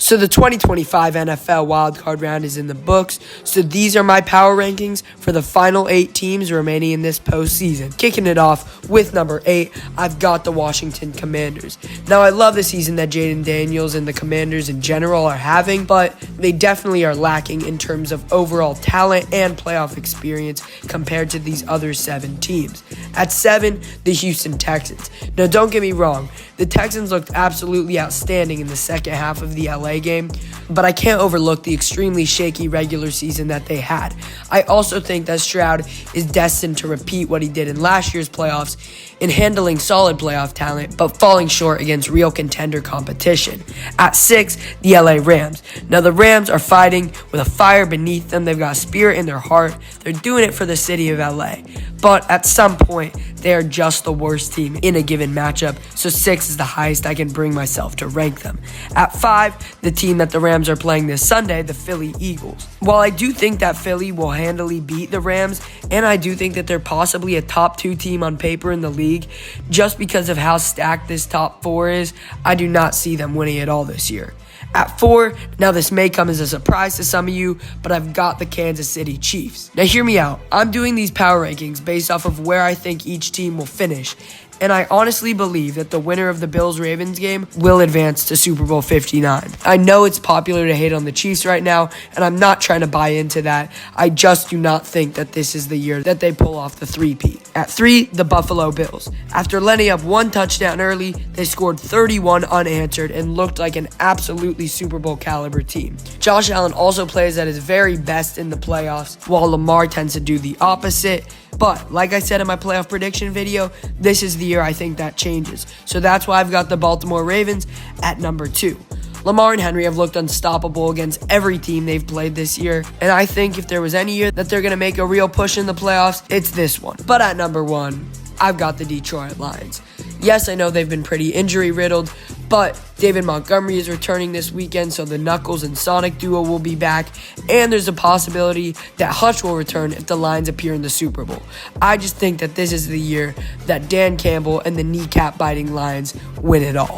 So the 2025 NFL wildcard round is in the books, so these are my power rankings for the final 8 teams remaining in this postseason. Kicking it off with number 8, I've got the Washington Commanders. Now, I love the season that Jaden Daniels and the Commanders in general are having, but they definitely are lacking in terms of overall talent and playoff experience compared to these other 7 teams. At 7, the Houston Texans. Now, don't get me wrong, the Texans looked absolutely outstanding in the second half of the LA game, but I can't overlook the extremely shaky regular season that they had. I also think that Stroud is destined to repeat what he did in last year's playoffs in handling solid playoff talent, but falling short against real contender competition. At 6, the LA Rams. Now, the Rams are fighting with a fire beneath them. They've got spirit in their heart. They're doing it for the city of LA. But at some point, they are just the worst team in a given matchup, so 6 is the highest I can bring myself to rank them. At 5, the team that the Rams are playing this Sunday, the Philly Eagles. While I do think that Philly will handily beat the Rams, and I do think that they're possibly a top 2 team on paper in the league, just because of how stacked this top 4 is, I do not see them winning it all this year. At 4, now this may come as a surprise to some of you, but I've got the Kansas City Chiefs. Now hear me out. I'm doing these power rankings based off of where I think each team will finish, and I honestly believe that the winner of the Bills-Ravens game will advance to Super Bowl 59. I know it's popular to hate on the Chiefs right now, and I'm not trying to buy into that. I just do not think that this is the year that they pull off the three-peat. At 3, the Buffalo Bills. After letting up 1 touchdown early, they scored 31 unanswered and looked like an absolutely Super Bowl caliber team. Josh Allen also plays at his very best in the playoffs, while Lamar tends to do the opposite. But, like I said in my playoff prediction video, this is the year I think that changes. So that's why I've got the Baltimore Ravens at number 2. Lamar and Henry have looked unstoppable against every team they've played this year, and I think if there was any year that they're going to make a real push in the playoffs, it's this one. But at number 1, I've got the Detroit Lions. Yes, I know they've been pretty injury-riddled, but David Montgomery is returning this weekend, so the Knuckles and Sonic duo will be back, and there's a possibility that Hutch will return if the Lions appear in the Super Bowl. I just think that this is the year that Dan Campbell and the kneecap-biting Lions win it all.